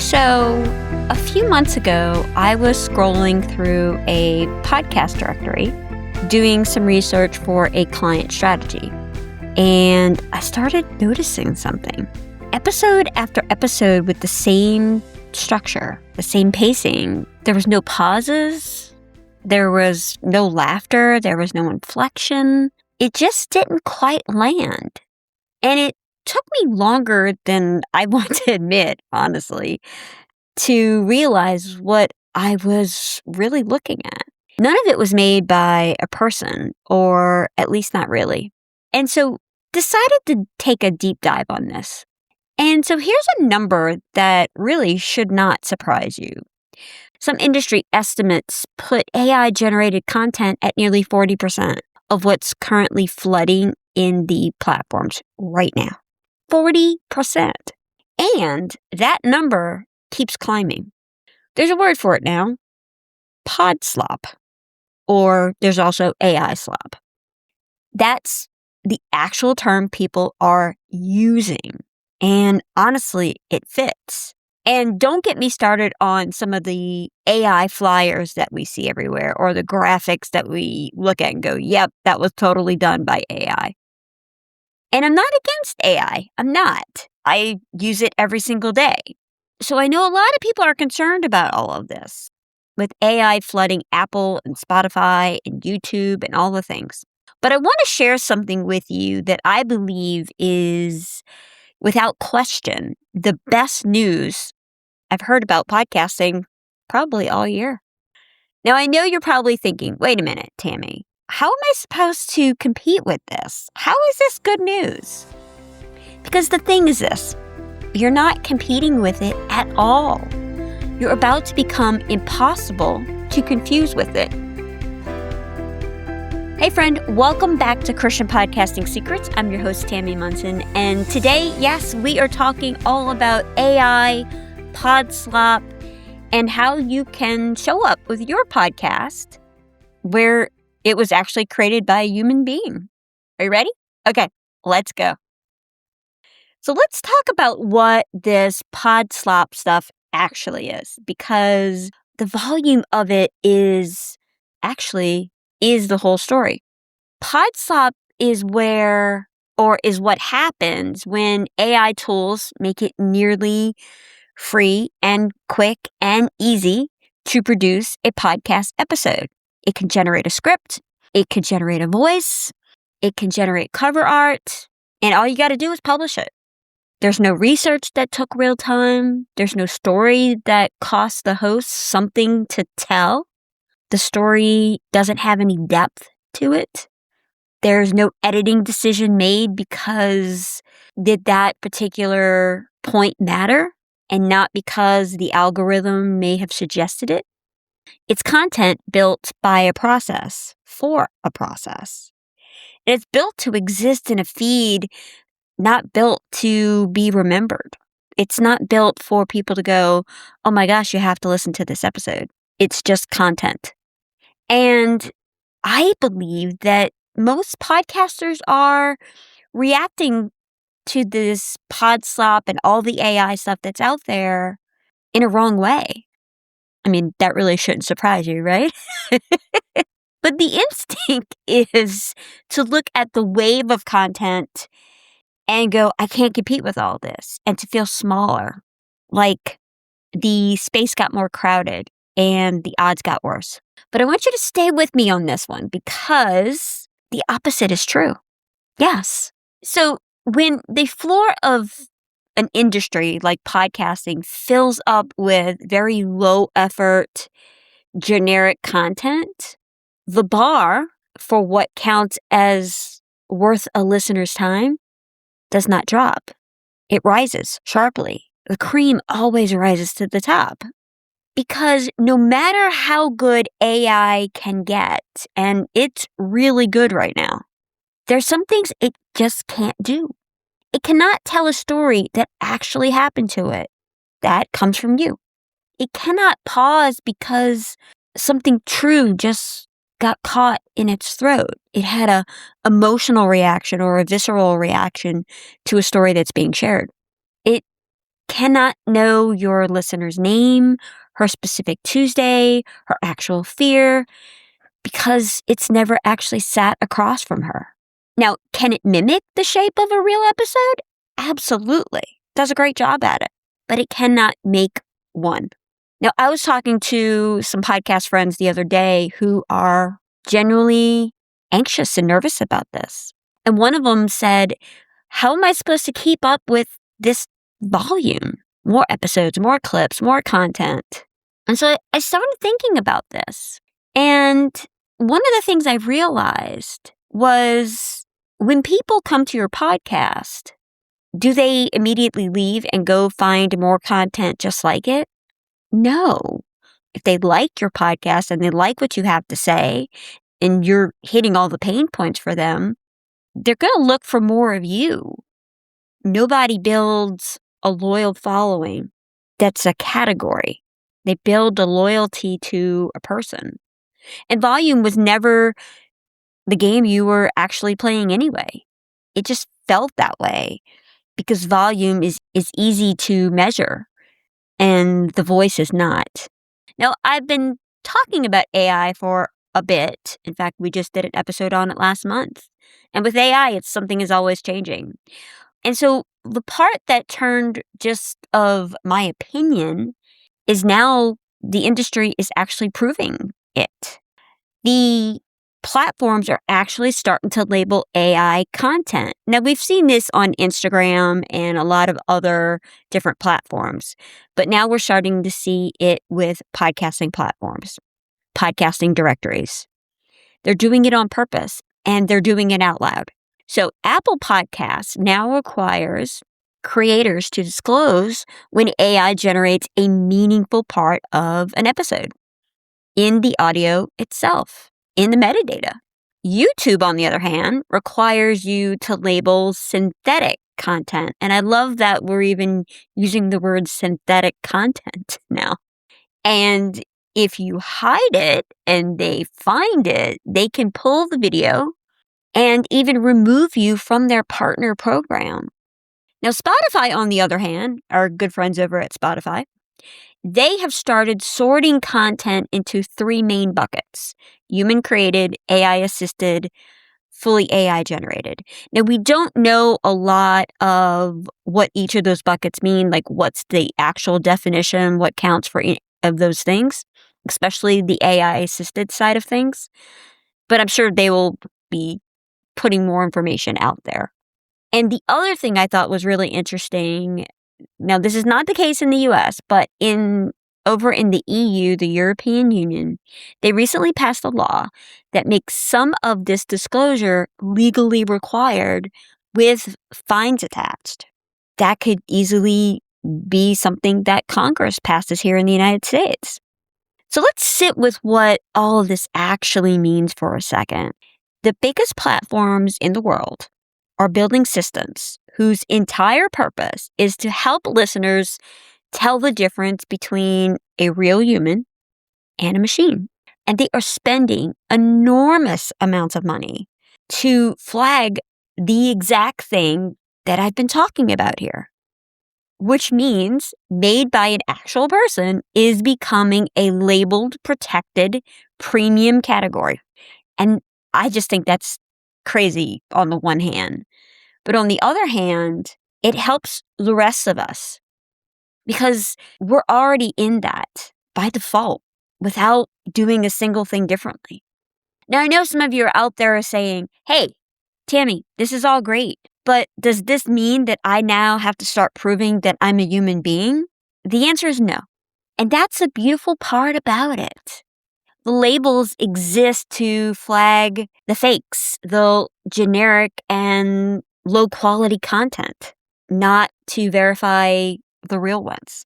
So, a few months ago, I was scrolling through a podcast directory, doing some research for a client strategy, and I started noticing something. Episode after episode with the same structure, the same pacing. There was no pauses. There was no laughter. There was no inflection. It just didn't quite land. And it took me longer than I want to admit, honestly, to realize what I was really looking at. None of it was made by a person, or at least not really. And so decided to take a deep dive on this. And so here's a number that really should not surprise you. Some industry estimates put AI-generated content at nearly 40% of what's currently flooding in the platforms right now. 40%. And that number keeps climbing. There's a word for it now. Pod slop. Or there's also AI slop. That's the actual term people are using. And honestly, it fits. And don't get me started on some of the AI flyers that we see everywhere, or the graphics that we look at and go, yep, that was totally done by AI. And I'm not against AI. I'm not. I use it every single day. So I know a lot of people are concerned about all of this, with AI flooding Apple and Spotify and YouTube and all the things. But I want to share something with you that I believe is, without question, the best news I've heard about podcasting probably all year. Now, I know you're probably thinking, wait a minute, Tammy, how am I supposed to compete with this? How is this good news? Because the thing is this, you're not competing with it at all. You're about to become impossible to confuse with it. Hey friend, welcome back to Christian Podcasting Secrets. I'm your host, Tammy Munson, and today, yes, we are talking all about AI, pod slop, and how you can show up with your podcast where it was actually created by a human being. Are you ready? Okay, let's go. So let's talk about what this pod slop stuff actually is, because the volume of it is the whole story. Pod slop is what happens when AI tools make it nearly free and quick and easy to produce a podcast episode. It can generate a script, it can generate a voice, it can generate cover art, and all you got to do is publish it. There's no research that took real time. There's no story that cost the host something to tell. The story doesn't have any depth to it. There's no editing decision made because did that particular point matter and not because the algorithm may have suggested it. It's content built by a process for a process. And it's built to exist in a feed, not built to be remembered. It's not built for people to go, oh my gosh, you have to listen to this episode. It's just content. And I believe that most podcasters are reacting to this pod slop and all the AI stuff that's out there in a wrong way. I mean, that really shouldn't surprise you, right? But the instinct is to look at the wave of content and go, I can't compete with all this, and to feel smaller, like the space got more crowded and the odds got worse. But I want you to stay with me on this one because the opposite is true. Yes. So when the floor of an industry like podcasting fills up with very low effort, generic content, the bar for what counts as worth a listener's time does not drop. It rises sharply. The cream always rises to the top. Because no matter how good AI can get, and it's really good right now, there's some things it just can't do. It cannot tell a story that actually happened to it. That comes from you. It cannot pause because something true just got caught in its throat. It had a emotional reaction or a visceral reaction to a story that's being shared. It cannot know your listener's name, her specific Tuesday, her actual fear, because it's never actually sat across from her. Now, can it mimic the shape of a real episode? Absolutely. Does a great job at it, but it cannot make one. Now, I was talking to some podcast friends the other day who are genuinely anxious and nervous about this. And one of them said, how am I supposed to keep up with this volume? More episodes, more clips, more content. And so I started thinking about this. And one of the things I realized was when people come to your podcast, do they immediately leave and go find more content just like it? No. If they like your podcast and they like what you have to say, and you're hitting all the pain points for them, they're going to look for more of you. Nobody builds a loyal following that's a category. They build a loyalty to a person. And volume was never the game you were actually playing anyway. It just felt that way because volume is easy to measure and the voice is not. Now, I've been talking about AI for a bit. In fact, we just did an episode on it last month. And with AI, it's something is always changing. And so the part that turned just of my opinion is now the industry is actually proving it. The platforms are actually starting to label AI content. Now, we've seen this on Instagram and a lot of other different platforms, but now we're starting to see it with podcasting platforms, podcasting directories. They're doing it on purpose and they're doing it out loud. So Apple Podcasts now requires creators to disclose when AI generates a meaningful part of an episode in the audio itself, in the metadata. YouTube, on the other hand, requires you to label synthetic content. And I love that we're even using the word synthetic content now. And if you hide it and they find it, they can pull the video and even remove you from their partner program. Now, Spotify, on the other hand, our good friends over at Spotify, they have started sorting content into 3 main buckets: human-created, AI-assisted, fully AI-generated. Now, we don't know a lot of what each of those buckets mean, like what's the actual definition, what counts for each of those things, especially the AI-assisted side of things. But I'm sure they will be putting more information out there. And the other thing I thought was really interesting, now this is not the case in the US, but over in the EU, the European Union, they recently passed a law that makes some of this disclosure legally required with fines attached. That could easily be something that Congress passes here in the United States. So let's sit with what all of this actually means for a second. The biggest platforms in the world are building systems whose entire purpose is to help listeners tell the difference between a real human and a machine. And they are spending enormous amounts of money to flag the exact thing that I've been talking about here, which means made by an actual person is becoming a labeled, protected, premium category. And I just think that's crazy on the one hand. But on the other hand, it helps the rest of us because we're already in that by default without doing a single thing differently. Now, I know some of you are out there saying, hey, Tammy, this is all great, but does this mean that I now have to start proving that I'm a human being? The answer is no. And that's the beautiful part about it. The labels exist to flag the fakes, the generic and low quality content, not to verify the real ones.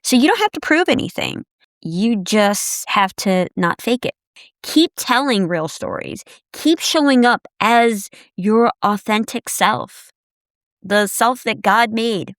So you don't have to prove anything. You just have to not fake it. Keep telling real stories. Keep showing up as your authentic self, the self that God made.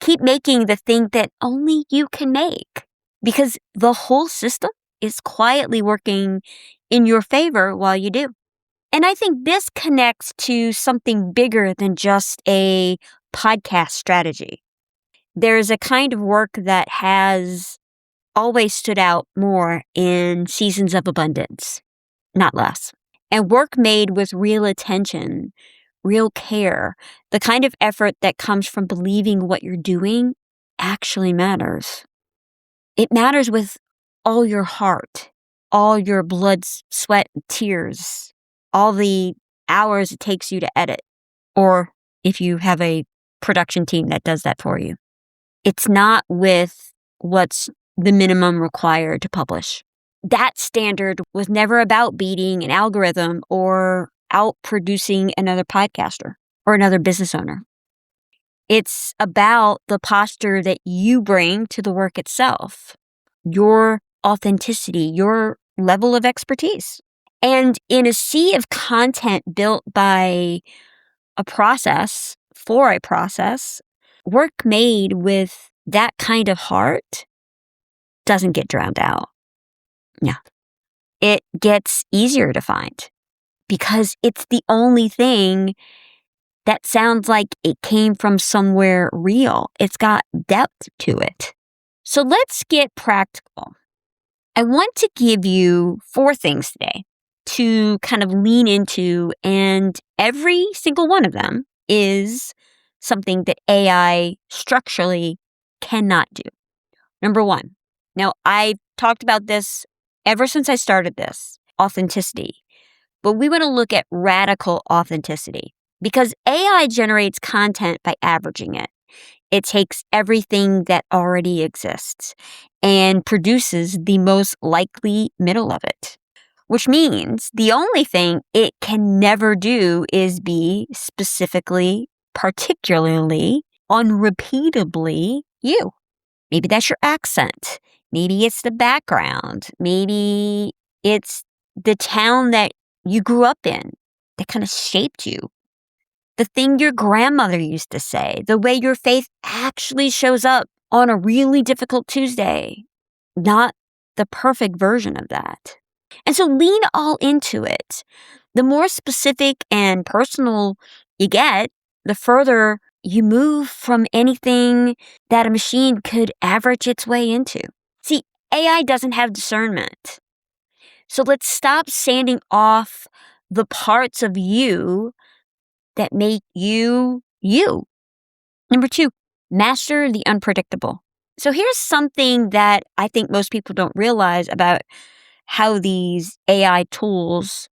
Keep making the thing that only you can make, because the whole system is quietly working in your favor while you do. And I think this connects to something bigger than just a podcast strategy. there's a kind of work that has always stood out more in seasons of abundance, not less. And work made with real attention, real care, the kind of effort that comes from believing what you're doing actually matters. It matters with all your heart, all your blood, sweat, and tears, all the hours it takes you to edit, or if you have a production team that does that for you. It's not with what's the minimum required to publish. That standard was never about beating an algorithm or outproducing another podcaster or another business owner. It's about the posture that you bring to the work itself, your authenticity, your level of expertise. And in a sea of content built by a process, for a process, work made with that kind of heart doesn't get drowned out. Yeah. It gets easier to find because it's the only thing that sounds like it came from somewhere real. It's got depth to it. So let's get practical. I want to give you 4 things today to kind of lean into, and every single one of them is something that AI structurally cannot do. Number 1. Now, I've talked about this ever since I started this, authenticity. But we want to look at radical authenticity because AI generates content by averaging it. It takes everything that already exists and produces the most likely middle of it, which means the only thing it can never do is be specifically, particularly, unrepeatably you. Maybe that's your accent. Maybe it's the background. Maybe it's the town that you grew up in that kind of shaped you. The thing your grandmother used to say, the way your faith actually shows up on a really difficult Tuesday, not the perfect version of that. And so lean all into it. The more specific and personal you get, the further you move from anything that a machine could average its way into. See, AI doesn't have discernment. So let's stop sanding off the parts of you that make you, you. Number 2, master the unpredictable. So here's something that I think most people don't realize about how these AI tools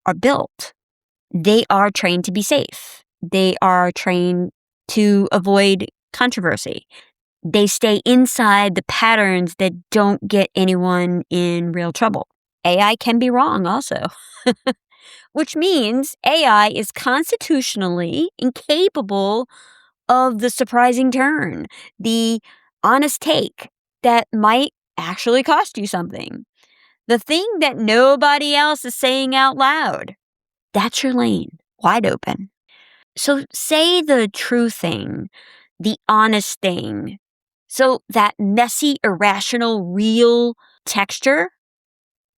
are built. They are trained to be safe. They are trained to avoid controversy. They stay inside the patterns that don't get anyone in real trouble. AI can be wrong also, which means AI is constitutionally incapable of the surprising turn, the honest take that might actually cost you something, the thing that nobody else is saying out loud. That's your lane, wide open. So say the true thing, the honest thing. So that messy, irrational, real texture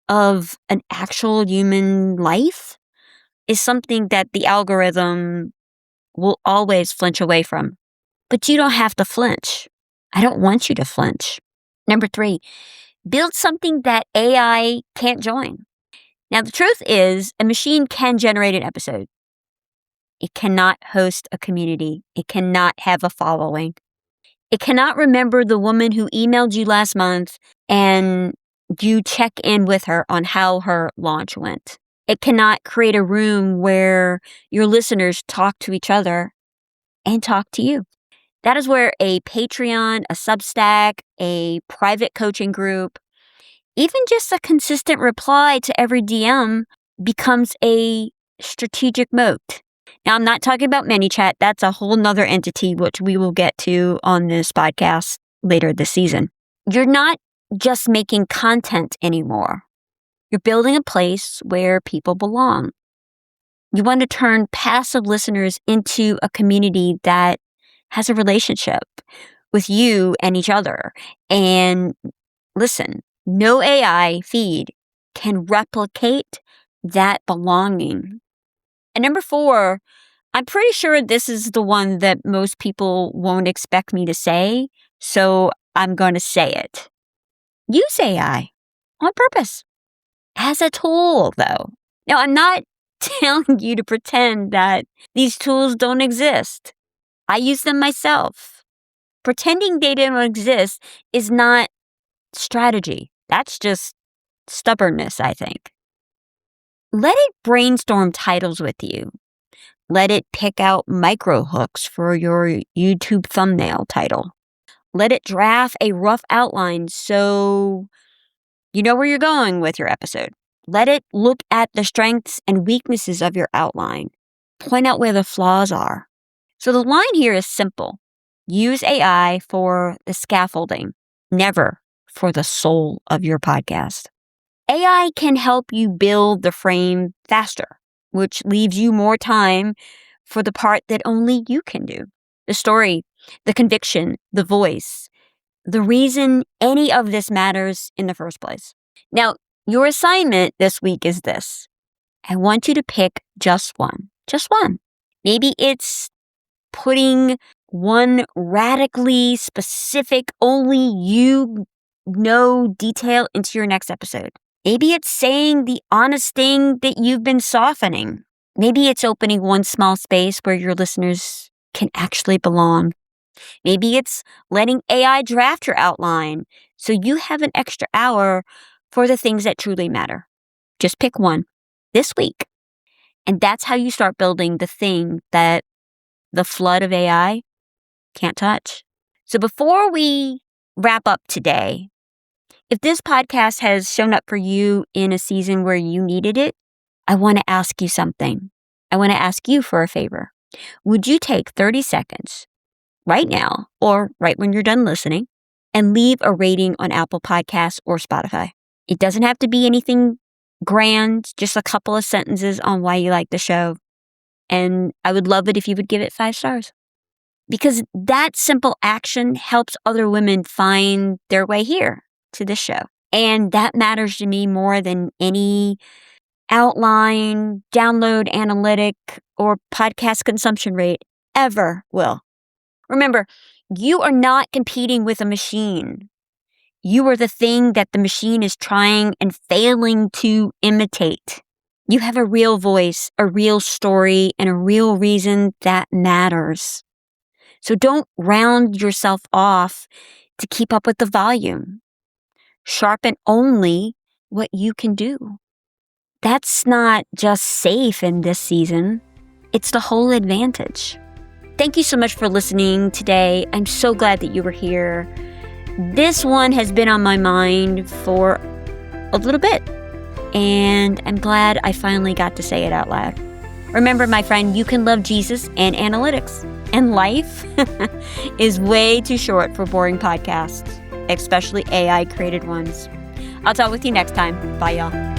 of an actual human life is something that the algorithm will always flinch away from. But you don't have to flinch. I don't want you to flinch. Number 3, build something that AI can't join. Now, the truth is, a machine can generate an episode. It cannot host a community. It cannot have a following. It cannot remember the woman who emailed you last month and you check in with her on how her launch went. It cannot create a room where your listeners talk to each other and talk to you. That is where a Patreon, a Substack, a private coaching group, even just a consistent reply to every DM becomes a strategic moat. Now, I'm not talking about ManyChat. That's a whole nother entity, which we will get to on this podcast later this season. You're not just making content anymore. You're building a place where people belong. You want to turn passive listeners into a community that has a relationship with you and each other. And listen, no AI feed can replicate that belonging. And number 4, I'm pretty sure this is the one that most people won't expect me to say, so I'm going to say it. Use AI on purpose as a tool, though. Now, I'm not telling you to pretend that these tools don't exist. I use them myself. Pretending they don't exist is not strategy. That's just stubbornness, I think. Let it brainstorm titles with you. Let it pick out micro hooks for your YouTube thumbnail title. Let it draft a rough outline so you know where you're going with your episode. Let it look at the strengths and weaknesses of your outline. Point out where the flaws are. So the line here is simple. Use AI for the scaffolding, never for the soul of your podcast. AI can help you build the frame faster, which leaves you more time for the part that only you can do. The story, the conviction, the voice, the reason any of this matters in the first place. Now, your assignment this week is this. I want you to pick just one. Just one. Maybe it's putting one radically specific, only you know detail into your next episode. Maybe it's saying the honest thing that you've been softening. Maybe it's opening one small space where your listeners can actually belong. Maybe it's letting AI draft your outline so you have an extra hour for the things that truly matter. Just pick one this week. And that's how you start building the thing that the flood of AI can't touch. So before we wrap up today, if this podcast has shown up for you in a season where you needed it, I want to ask you something. I want to ask you for a favor. Would you take 30 seconds right now, or right when you're done listening, and leave a rating on Apple Podcasts or Spotify? It doesn't have to be anything grand, just a couple of sentences on why you like the show. And I would love it if you would give it 5 stars. Because that simple action helps other women find their way here to this show. And that matters to me more than any outline, download analytic, or podcast consumption rate ever will. Remember, you are not competing with a machine. You are the thing that the machine is trying and failing to imitate. You have a real voice, a real story, and a real reason that matters. So don't round yourself off to keep up with the volume. Sharpen only what you can do. That's not just safe in this season. It's the whole advantage. Thank you so much for listening today. I'm so glad that you were here. This one has been on my mind for a little bit, and I'm glad I finally got to say it out loud. Remember, my friend, you can love Jesus and analytics, and life is way too short for boring podcasts, especially AI-created ones. I'll talk with you next time. Bye, y'all.